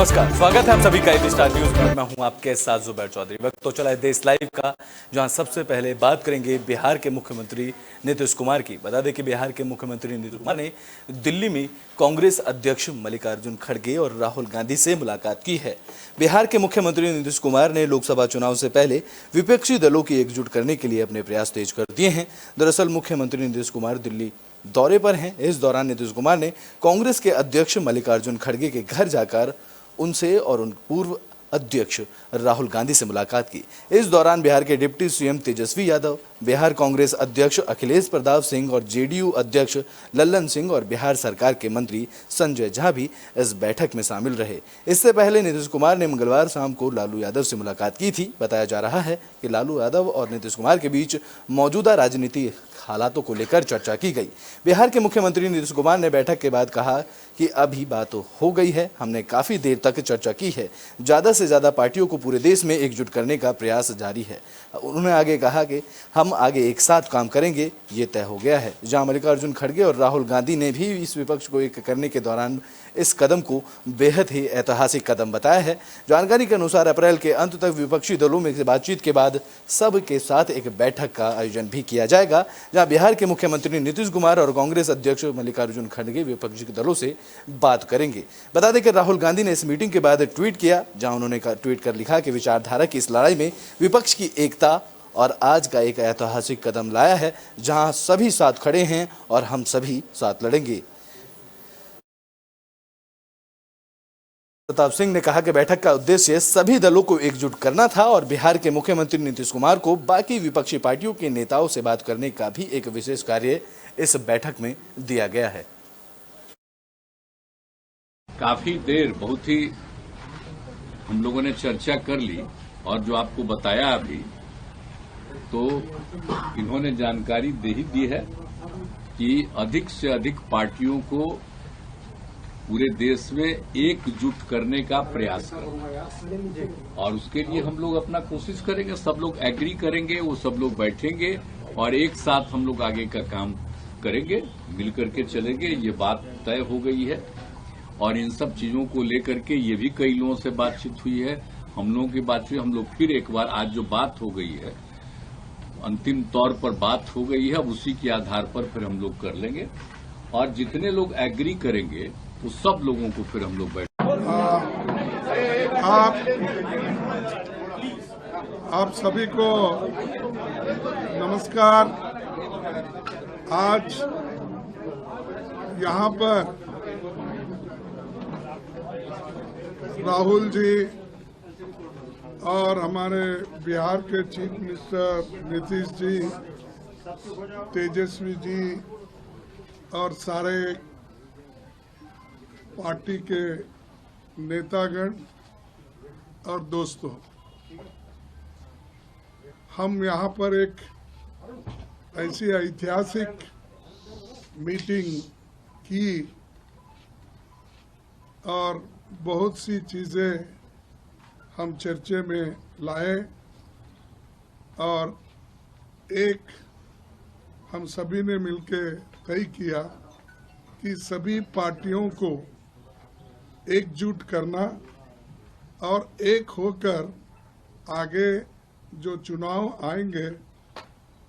नमस्कार, स्वागत है आप सभी का स्टार न्यूज में। मैं हूं आपके साथ जुबैर चौधरी। वक्त तो चला है देश लाइव का, जहां सबसे पहले बात करेंगे बिहार के मुख्यमंत्री नीतीश कुमार की। बता दें कि बिहार के मुख्यमंत्री नीतीश कुमार ने दिल्ली में कांग्रेस अध्यक्ष मल्लिकार्जुन खड़गे और राहुल गांधी से मुलाकात की है। बिहार के मुख्यमंत्री नीतीश कुमार ने लोकसभा चुनाव से पहले विपक्षी दलों की एकजुट करने के लिए अपने प्रयास तेज कर दिए हैं। दरअसल मुख्यमंत्री नीतीश कुमार दिल्ली दौरे पर हैं। इस दौरान नीतीश कुमार ने कांग्रेस के अध्यक्ष मल्लिकार्जुन खड़गे के घर जाकर उनसे और उन पूर्व अध्यक्ष राहुल गांधी से मुलाकात की। इस दौरान बिहार के डिप्टी सीएम तेजस्वी यादव, बिहार कांग्रेस अध्यक्ष अखिलेश प्रताप सिंह और जेडीयू अध्यक्ष लल्लन सिंह और बिहार सरकार के मंत्री संजय झा भी इस बैठक में शामिल रहे। इससे पहले नीतीश कुमार ने मंगलवार शाम को लालू यादव से मुलाकात की थी। बताया जा रहा है कि लालू यादव और नीतीश कुमार के बीच मौजूदा राजनीतिक हालातों को लेकर चर्चा की गई। बिहार के मुख्यमंत्री नीतीश कुमार ने बैठक के बाद कहा कि अभी बात हो गई है, हमने काफ़ी देर तक चर्चा की है, ज़्यादा से ज़्यादा पार्टियों को पूरे देश में एकजुट करने का प्रयास जारी है। उन्होंने आगे कहा कि हम आगे एक साथ काम करेंगे, ये तय हो गया है। जहां मल्लिकार्जुन खड़गे और राहुल गांधी ने भी इस विपक्ष को एक करने के दौरान इस कदम को बेहद ही ऐतिहासिक कदम बताया है। जानकारी के अनुसार अप्रैल के अंत तक विपक्षी दलों में बातचीत के बाद सब के साथ एक बैठक का आयोजन भी किया जाएगा, जहां बिहार के मुख्यमंत्री नीतीश कुमार और कांग्रेस अध्यक्ष मल्लिकार्जुन खड़गे विपक्षी दलों से बात करेंगे। बता दें कि राहुल गांधी ने इस मीटिंग के बाद ट्वीट किया, जहां उन्होंने ट्वीट कर लिखा कि विचारधारा की इस लड़ाई में विपक्ष की एकता और आज का एक ऐतिहासिक कदम लाया है, जहां सभी साथ खड़े हैं और हम सभी साथ लड़ेंगे। प्रताप सिंह ने कहा कि बैठक का उद्देश्य सभी दलों को एकजुट करना था और बिहार के मुख्यमंत्री नीतीश कुमार को बाकी विपक्षी पार्टियों के नेताओं से बात करने का भी एक विशेष कार्य इस बैठक में दिया गया है। काफी देर बहुत ही हम लोगों ने चर्चा कर ली और जो आपको बताया अभी, तो इन्होंने जानकारी दे ही दी है कि अधिक से अधिक पार्टियों को पूरे देश में एकजुट करने का प्रयास करें और उसके लिए हम लोग अपना कोशिश करेंगे। सब लोग एग्री करेंगे, वो सब लोग बैठेंगे और एक साथ हम लोग आगे का काम करेंगे, मिलकर के चलेंगे। ये बात तय हो गई है और इन सब चीजों को लेकर के ये भी कई लोगों से बातचीत हुई है, हम लोगों की बात हुई। हम लोग फिर एक बार आज जो बात हो गई है, अंतिम तौर पर बात हो गई है, अब उसी के आधार पर फिर हम लोग कर लेंगे और जितने लोग एग्री करेंगे तो सब लोगों को फिर हम लोग आप सभी को नमस्कार। आज यहाँ पर राहुल जी और हमारे बिहार के चीफ मिनिस्टर नीतीश जी, तेजस्वी जी और सारे पार्टी के नेतागण और दोस्तों, हम यहाँ पर एक ऐसी ऐतिहासिक मीटिंग की और बहुत सी चीज़ें हम चर्चे में लाए और एक हम सभी ने मिलकर तय किया कि सभी पार्टियों को एकजुट करना और एक होकर आगे जो चुनाव आएंगे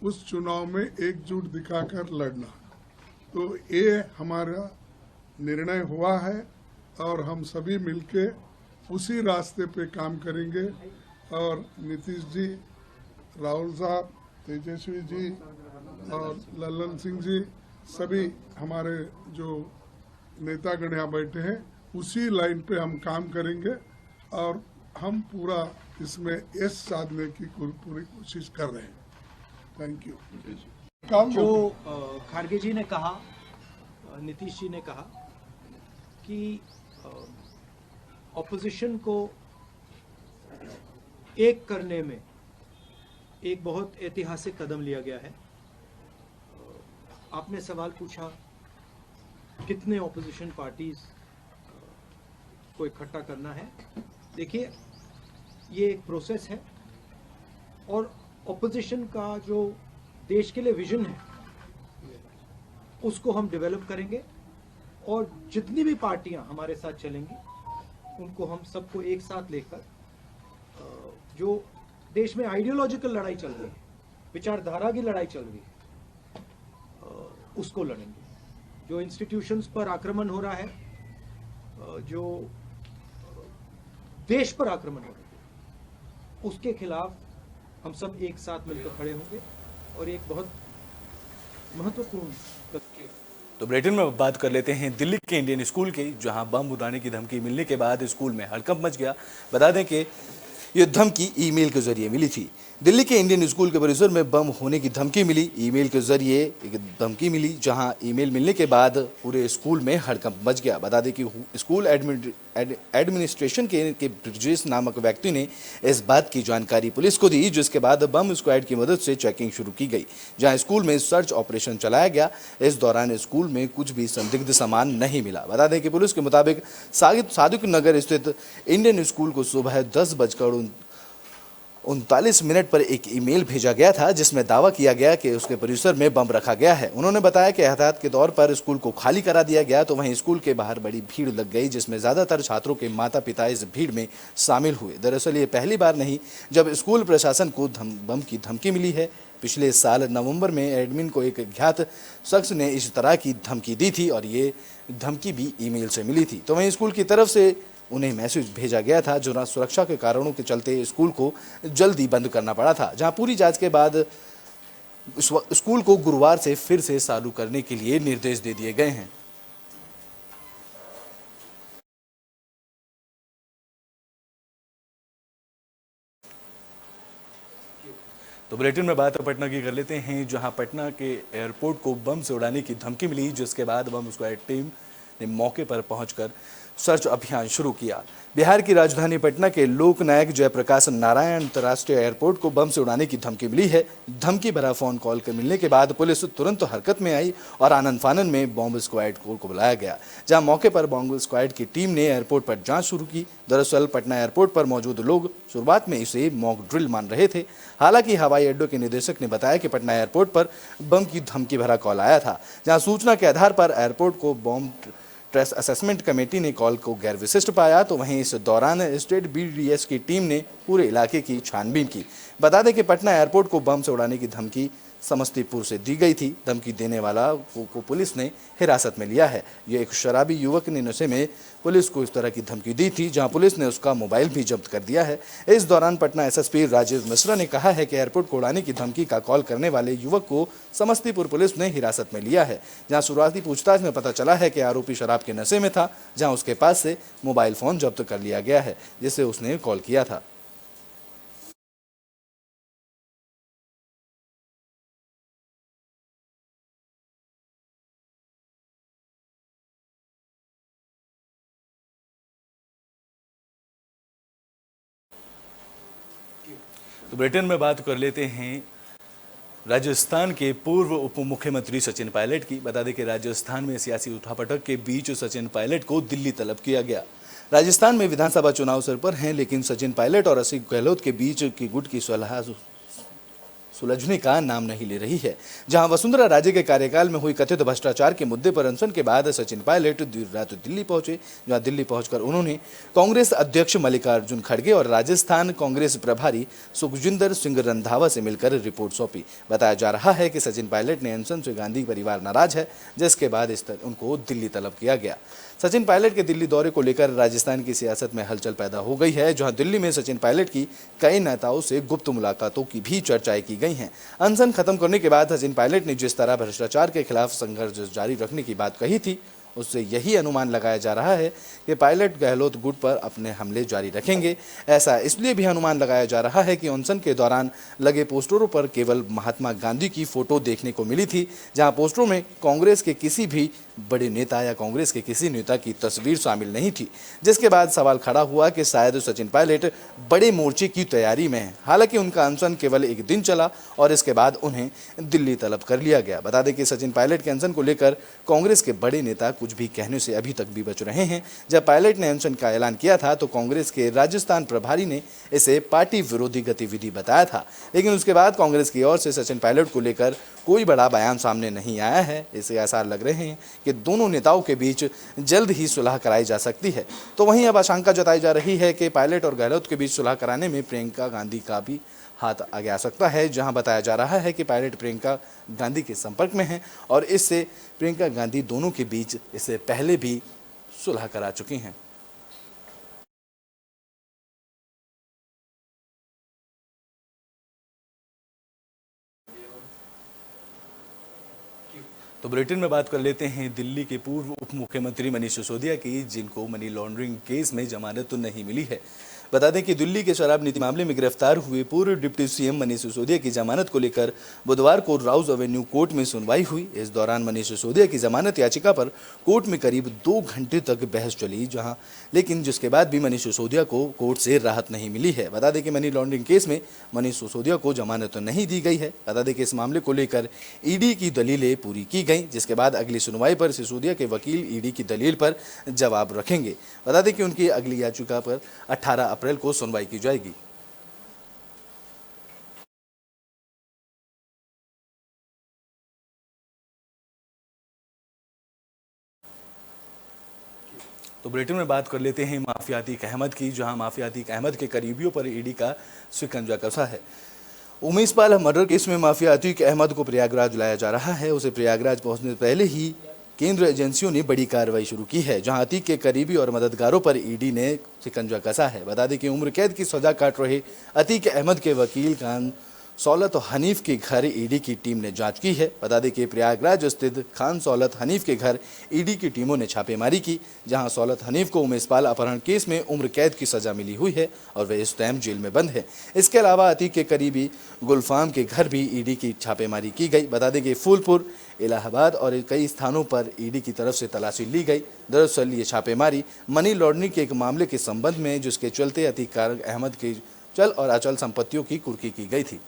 उस चुनाव में एकजुट दिखाकर लड़ना। तो ये हमारा निर्णय हुआ है और हम सभी मिलके उसी रास्ते पे काम करेंगे और नीतीश जी, राहुल साहब, तेजस्वी जी और लल्लन सिंह जी, सभी हमारे जो नेतागण यहाँ बैठे हैं, उसी लाइन पे हम काम करेंगे और हम पूरा इसमें यश साधने की पूरी कोशिश कर रहे हैं। Thank you. जो खड़गे जी ने कहा, नीतीश जी ने कहा कि ऑपोजिशन को एक करने में एक बहुत ऐतिहासिक कदम लिया गया है। आपने सवाल पूछा कितने ऑपोजिशन पार्टीज को इकट्ठा करना है। देखिए, ये एक प्रोसेस है और ऑपोजिशन का जो देश के लिए विजन है उसको हम डेवलप करेंगे और जितनी भी पार्टियां हमारे साथ चलेंगी उनको हम सबको एक साथ लेकर जो देश में आइडियोलॉजिकल लड़ाई चल रही है, विचारधारा की लड़ाई चल रही है, उसको लड़ेंगे। जो इंस्टीट्यूशंस पर आक्रमण हो रहा है, जो देश पर आक्रमण हो रहा है, उसके खिलाफ हम सब एक साथ मिलकर खड़े होंगे और एक बहुत महत्वपूर्ण। तो बुलेटिन में बात कर लेते हैं दिल्ली के इंडियन स्कूल की, जहां बम उड़ाने की धमकी मिलने के बाद स्कूल में हड़कंप मच गया। बता दें कि ये धमकी ईमेल के जरिए मिली थी। दिल्ली के इंडियन स्कूल के परिसर में बम होने की धमकी मिली, ईमेल के जरिए एक धमकी मिली, जहां ईमेल मिलने के बाद पूरे स्कूल में हड़कंप मच गया। बता दें कि स्कूल एडमिनिस्ट्रेशन के ब्रजेश नामक व्यक्ति ने इस बात की जानकारी पुलिस को दी, जिसके बाद बम स्क्वाड की मदद से चेकिंग शुरू की गई, जहां स्कूल में सर्च ऑपरेशन चलाया गया। इस दौरान स्कूल में कुछ भी संदिग्ध सामान नहीं मिला। बता दें कि पुलिस के मुताबिक सादिक नगर स्थित इंडियन स्कूल को सुबह 10:39 पर एक ईमेल भेजा गया था, जिसमें दावा किया गया कि उसके परिसर में बम रखा गया है। उन्होंने बताया कि एहतियात के तौर पर स्कूल को खाली करा दिया गया, तो वहीं स्कूल के बाहर बड़ी भीड़ लग गई, जिसमें ज़्यादातर छात्रों के माता पिता इस भीड़ में शामिल हुए। दरअसल ये पहली बार नहीं जब स्कूल प्रशासन को बम की धमकी मिली है। पिछले साल नवंबर में एडमिन को एक अज्ञात शख्स ने इस तरह की धमकी दी थी और ये धमकी भी ईमेल से मिली थी। तो वहीं स्कूल की तरफ से उन्हें मैसेज भेजा गया था, जो सुरक्षा के कारणों के चलते स्कूल को जल्दी बंद करना पड़ा था, जहां पूरी जांच के बाद स्कूल को गुरुवार से फिर से चालू करने के लिए निर्देश दे दिए गए हैं। तो बुलेटिन में बात पटना की कर लेते हैं, जहां पटना के एयरपोर्ट को बम से उड़ाने की धमकी मिली, जिसके बाद बम स्क्वाड टीम ने मौके पर पहुंचकर सर्च अभियान शुरू किया। बिहार की राजधानी पटना के लोकनायक जयप्रकाश नारायण अंतर्राष्ट्रीय एयरपोर्ट को बम से उड़ाने की धमकी मिली है। धमकी भरा फोन कॉल के मिलने के बाद पुलिस तुरंत हरकत में आई और आनन फानन में बॉम्ब स्क्वाड को बुलाया गया, जहां मौके पर बॉम्ब स्क्वाड की टीम ने एयरपोर्ट पर जांच शुरू की। दरअसल पटना एयरपोर्ट पर मौजूद लोग शुरुआत में इसे मॉक ड्रिल मान रहे थे। हालांकि हवाई अड्डों के निदेशक ने बताया कि पटना एयरपोर्ट पर बम की धमकी भरा कॉल आया था, जहां सूचना के आधार पर एयरपोर्ट को बॉम्ब ट्रेस असेसमेंट कमेटी ने कॉल को गैर विशिष्ट पाया। तो वहीं इस दौरान स्टेट BDS की टीम ने पूरे इलाके की छानबीन की। बता दें कि पटना एयरपोर्ट को बम से उड़ाने की धमकी समस्तीपुर से दी गई थी। धमकी देने वाला को पुलिस ने हिरासत में लिया है। ये एक शराबी युवक ने नशे में पुलिस को इस तरह की धमकी दी थी, जहां पुलिस ने उसका मोबाइल भी जब्त कर दिया है। इस दौरान पटना SSP राजेश मिश्रा ने कहा है कि एयरपोर्ट को उड़ाने की धमकी का कॉल करने वाले युवक को समस्तीपुर पुलिस ने हिरासत में लिया है, जहां शुरुआती पूछताछ में पता चला है कि आरोपी शराब के नशे में था, जहां उसके पास से मोबाइल फोन जब्त कर लिया गया है, जिसे उसने कॉल किया था। तो बुलेटिन में बात कर लेते हैं राजस्थान के पूर्व उप मुख्यमंत्री सचिन पायलट की। बता दें कि राजस्थान में सियासी उठापटक के बीच सचिन पायलट को दिल्ली तलब किया गया। राजस्थान में विधानसभा चुनाव सर पर हैं, लेकिन सचिन पायलट और अशोक गहलोत के बीच की गुट की सुलझने का नाम नहीं ले रही है। जहां वसुंधरा राजे के कार्यकाल में हुई कथित भ्रष्टाचार के मुद्दे पर अनशन के बाद सचिन पायलट देर रात दिल्ली पहुंचे, जहां दिल्ली पहुंचकर उन्होंने कांग्रेस अध्यक्ष मल्लिकार्जुन खड़गे और राजस्थान कांग्रेस प्रभारी सुखजिंदर सिंह रंधावा से मिलकर रिपोर्ट सौंपी। बताया जा रहा है कि सचिन पायलट ने अनशन से गांधी परिवार नाराज है, जिसके बाद उनको दिल्ली तलब किया गया। सचिन पायलट के दिल्ली दौरे को लेकर राजस्थान की सियासत में हलचल पैदा हो गई है, जहां दिल्ली में सचिन पायलट की कई नेताओं से गुप्त मुलाकातों की भी चर्चाएं की गई हैं। अनशन खत्म करने के बाद सचिन पायलट ने जिस तरह भ्रष्टाचार के खिलाफ संघर्ष जारी रखने की बात कही थी, उससे यही अनुमान लगाया जा रहा है कि पायलट गहलोत गुट पर अपने हमले जारी रखेंगे। ऐसा इसलिए भी अनुमान लगाया जा रहा है कि अनशन के दौरान लगे पोस्टरों पर केवल महात्मा गांधी की फोटो देखने को मिली थी, जहां पोस्टरों में कांग्रेस के किसी भी बड़े नेता या कांग्रेस के किसी नेता की तस्वीर शामिल नहीं थी, जिसके बाद सवाल खड़ा हुआ कि शायद सचिन पायलट बड़े मोर्चे की तैयारी में है। हालांकि उनका अनशन केवल एक दिन चला और इसके बाद उन्हें दिल्ली तलब कर लिया गया। बता दें कि सचिन पायलट के अनशन को लेकर कांग्रेस के बड़े नेता कुछ भी कहने से अभी तक भी बच रहे हैं। जब पायलट ने अनशन का ऐलान किया था तो कांग्रेस के राजस्थान प्रभारी ने इसे पार्टी विरोधी गतिविधि बताया था, लेकिन उसके बाद कांग्रेस की ओर से सचिन पायलट को लेकर कोई बड़ा बयान सामने नहीं आया है। इससे आसार लग रहे हैं कि दोनों नेताओं के बीच जल्द ही सुलह कराई जा सकती है। तो वहीं अब आशंका जताई जा रही है कि पायलट और गहलोत के बीच सुलह कराने में प्रियंका गांधी का भी हाथ आगे आ सकता है, जहां बताया जा रहा है कि पायलट प्रियंका गांधी के संपर्क में हैं और इससे प्रियंका गांधी दोनों के बीच इससे पहले भी सुलह करा चुकी हैं। तो बुलेटिन में बात कर लेते हैं दिल्ली के पूर्व उप मुख्यमंत्री मनीष सिसोदिया की, जिनको मनी लॉन्ड्रिंग केस में जमानत तो नहीं मिली है। बता दें कि दिल्ली के शराब नीति मामले में गिरफ्तार हुए पूर्व डिप्टी सीएम मनीष सिसोदिया की जमानत को लेकर बुधवार को राउज एवेन्यू कोर्ट में सुनवाई हुई। इस दौरान मनीष सिसोदिया की जमानत याचिका पर कोर्ट में करीब 2 घंटे तक बहस चली, लेकिन जिसके बाद भी मनीष सिसोदिया को कोर्ट से राहत नहीं मिली है। बता दें कि मनी लॉन्ड्रिंग केस में मनीष सिसोदिया को जमानत तो नहीं दी गई है। बता दें कि इस मामले को लेकर ईडी की दलीलें पूरी की गई, जिसके बाद अगली सुनवाई पर सिसोदिया के वकील ईडी की दलील पर जवाब रखेंगे। बता दें कि उनकी अगली याचिका पर 18 अप्रैल को सुनवाई की जाएगी। तो बुलेटिन में बात कर लेते हैं माफिया अतीक अहमद की, जहां माफिया अतीक अहमद के करीबियों पर ईडी का शिकंजा कसा है। उमेश पाल मर्डर केस में माफिया अतीक अहमद को प्रयागराज लाया जा रहा है। उसे प्रयागराज पहुंचने से पहले ही केंद्र एजेंसियों ने बड़ी कार्रवाई शुरू की है, जहां अतीक के करीबी और मददगारों पर ईडी ने शिकंजा कसा है। बता दें कि उम्र कैद की सजा काट रहे अतीक अहमद के वकील खान सौलत हनीफ के घर ईडी की टीम ने जांच की है। बता दें कि प्रयागराज स्थित खान सौलत हनीफ के घर ईडी की टीमों ने छापेमारी की, जहां सौलत हनीफ को उमेश पाल अपहरण केस में उम्र कैद की सजा मिली हुई है और वे इस टाइम जेल में बंद है। इसके अलावा अतीक के करीबी गुलफाम के घर भी ईडी की छापेमारी की गई। बता दें कि फूलपुर, इलाहाबाद और कई स्थानों पर ईडी की तरफ से तलाशी ली गई। दरअसल ये छापेमारी मनी लॉन्ड्रिंग के एक मामले के संबंध में, जिसके चलते अतीक अहमद की चल और अचल संपत्तियों की कुर्की की गई थी।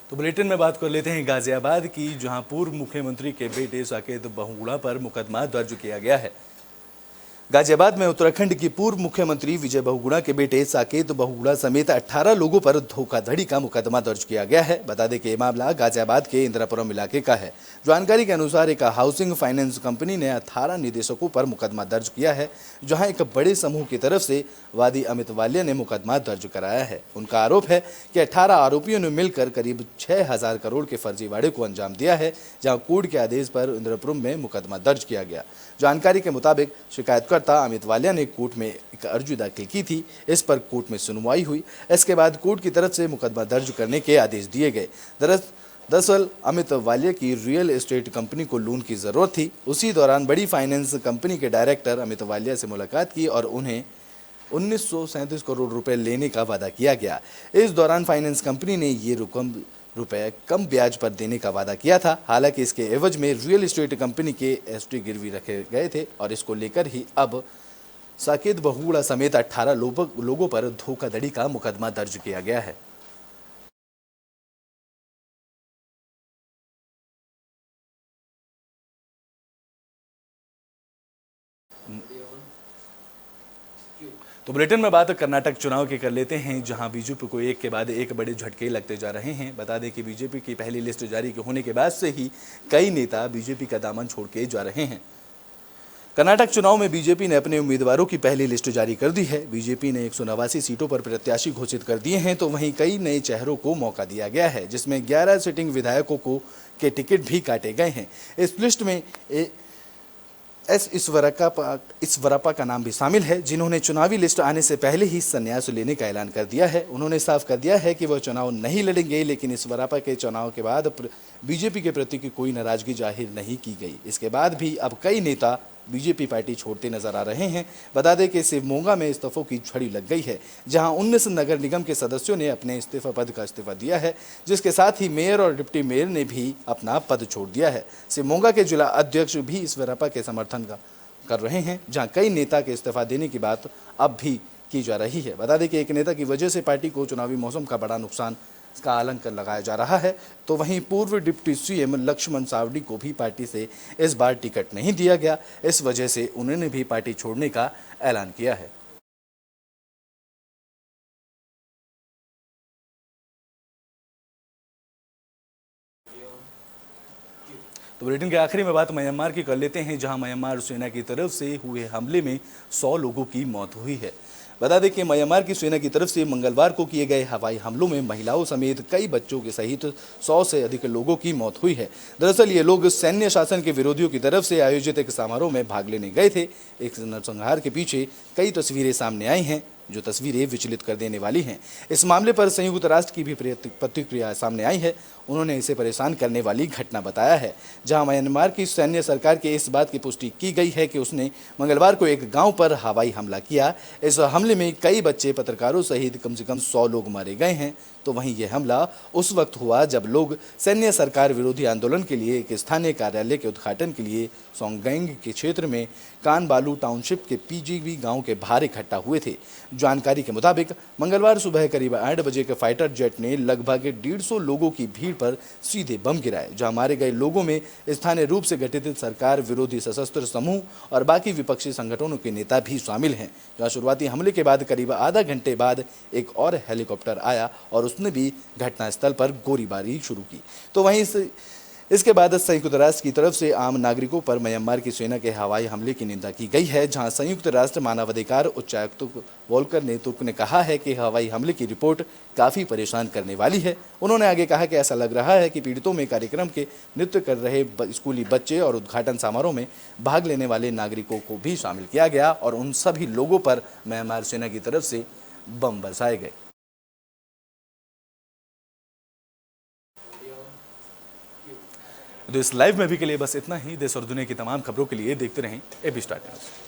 तो बुलेटिन में बात कर लेते हैं गाजियाबाद की, जहां पूर्व मुख्यमंत्री के बेटे साकेत बहुगुणा पर मुकदमा दर्ज किया गया है। गाजियाबाद में उत्तराखंड की पूर्व मुख्यमंत्री विजय बहुगुणा के बेटे साकेत बहुगुणा समेत 18 लोगों पर धोखाधड़ी का मुकदमा दर्ज किया गया है। बता दें कि यह मामला गाजियाबाद के इंदिरापुरम इलाके का है। जानकारी के अनुसार एक हाउसिंग फाइनेंस कंपनी ने 18 निदेशकों पर मुकदमा दर्ज किया है, जहां एक बड़े समूह की तरफ से वादी अमित वालिया ने मुकदमा दर्ज कराया है। उनका आरोप है कि 18 आरोपियों ने मिलकर करीब 6000 करोड़ के फर्जीवाड़े को अंजाम दिया है, जहां कोर्ट के आदेश पर इंदिरापुरम में मुकदमा दर्ज किया गया। जानकारी के मुताबिक शिकायतकर्ता अमित वालिया ने कोर्ट में एक अर्जी दाखिल की थी। इस पर कोर्ट में सुनवाई हुई। इसके बाद कोर्ट की तरफ से मुकदमा दर्ज करने के आदेश दिए गए। दरअसल अमित वालिया की रियल एस्टेट कंपनी को लोन की जरूरत थी। उसी दौरान बड़ी फाइनेंस कंपनी के डायरेक्टर अमित वालिया से मुलाकात की और उन्हें 1937 करोड़ रुपए लेने का वादा किया गया। इस दौरान फाइनेंस कंपनी ने ये रुपए कम ब्याज पर देने का वादा किया था। हालांकि इसके एवज में रियल एस्टेट कंपनी के एसटी गिरवी रखे गए थे और इसको लेकर ही अब साकेत बहुगुणा समेत 18 लोगों पर धोखाधड़ी का मुकदमा दर्ज किया गया है। तो बुलेटिन में बात कर्नाटक चुनाव की कर लेते हैं, जहां बीजेपी को एक के बाद एक बड़े झटके लगते जा रहे हैं। बता दें कि बीजेपी की पहली लिस्ट जारी होने के बाद से ही कई नेता बीजेपी का दामन छोड़ के जा रहे हैं। कर्नाटक चुनाव में बीजेपी ने अपने उम्मीदवारों की पहली लिस्ट जारी कर दी है। बीजेपी ने 189 सीटों पर प्रत्याशी घोषित कर दिए हैं, तो वहीं कई नए चेहरों को मौका दिया गया है, जिसमें 11 सिटिंग विधायकों के टिकट भी काटे गए हैं। इस लिस्ट में ईश्वरप्पा का नाम भी शामिल है, जिन्होंने चुनावी लिस्ट आने से पहले ही संन्यास लेने का ऐलान कर दिया है। उन्होंने साफ कर दिया है कि वह चुनाव नहीं लड़ेंगे, लेकिन ईश्वरप्पा के चुनाव के बाद बीजेपी के प्रति कोई नाराजगी जाहिर नहीं की गई। इसके बाद भी अब कई नेता बीजेपी पार्टी छोड़ते नजर आ रहे हैं। बता दें कि शिवमोगा में इस्तीफों की झड़ी लग गई है, जहां 19 नगर निगम के सदस्यों ने अपने इस्तीफा पद का इस्तीफा दिया है, जिसके साथ ही मेयर और डिप्टी मेयर ने भी अपना पद छोड़ दिया है। शिवमोगा के जिला अध्यक्ष भी ईश्वरप्पा के समर्थन कर रहे हैं, जहां कई नेता के इस्तीफा देने की बात अब भी की जा रही है। बता दें कि एक नेता की वजह से पार्टी को चुनावी मौसम का बड़ा नुकसान का आलंकन लगाया जा रहा है। तो वहीं पूर्व डिप्टी सीएम लक्ष्मण सावड़ी को भी पार्टी से इस बार टिकट नहीं दिया गया। इस वजह से उन्होंने भी पार्टी छोड़ने का ऐलान किया है। तो बुलेटिन के आखिरी में बात म्यांमार की कर लेते हैं, जहां म्यांमार सेना की तरफ से हुए हमले में 100 लोगों की मौत हुई है। बता दें कि म्यांमार की सेना की तरफ से मंगलवार को किए गए हवाई हमलों में महिलाओं समेत कई बच्चों के सहित 100 से अधिक लोगों की मौत हुई है। दरअसल ये लोग सैन्य शासन के विरोधियों की तरफ से आयोजित एक समारोह में भाग लेने गए थे। एक नरसंहार के पीछे कई तस्वीरें सामने आई हैं, जो तस्वीरें विचलित कर देने वाली हैं। इस मामले पर संयुक्त राष्ट्र की भी प्रतिक्रिया सामने आई है। उन्होंने इसे परेशान करने वाली घटना बताया है, जहां म्यांमार की सैन्य सरकार के इस बात की पुष्टि की गई है कि उसने मंगलवार को एक गांव पर हवाई हमला किया। इस हमले में कई बच्चे, पत्रकारों सहित कम से कम 100 लोग मारे गए हैं। तो वहीं यह हमला उस वक्त हुआ जब लोग सैन्य सरकार विरोधी आंदोलन के लिए एक स्थानीय कार्यालय के उद्घाटन के लिए सोंगगैंग के क्षेत्र में कानबालू टाउनशिप के पीजीवी गांव के बाहर इकट्ठा हुए थे। जानकारी के मुताबिक मंगलवार सुबह करीब 8 बजे के फाइटर जेट ने लगभग 150 लोगों की भीड़ पर सीधे बम गिराए। जहां मारे गए लोगों में स्थानीय रूप से गठित सरकार विरोधी सशस्त्र समूह और बाकी विपक्षी संगठनों के नेता भी शामिल हैं। जहां शुरुआती हमले के बाद करीब आधा घंटे बाद एक और हेलीकॉप्टर आया और उसने भी घटनास्थल पर गोलीबारी शुरू की। तो वहीं इसके बाद संयुक्त राष्ट्र की तरफ से आम नागरिकों पर म्यांमार की सेना के हवाई हमले की निंदा की गई है। जहां संयुक्त राष्ट्र मानवाधिकार उच्चायुक्त वोल्कर तुर्क ने कहा है कि हवाई हमले की रिपोर्ट काफ़ी परेशान करने वाली है। उन्होंने आगे कहा कि ऐसा लग रहा है कि पीड़ितों में कार्यक्रम के नृत्य कर रहे स्कूली बच्चे और उद्घाटन समारोह में भाग लेने वाले नागरिकों को भी शामिल किया गया और उन सभी लोगों पर म्यांमार सेना की तरफ से बम बरसाए गए। तो इस लाइव में भी के लिए बस इतना ही। देश और दुनिया की तमाम खबरों के लिए देखते रहें एबी स्टार न्यूज़।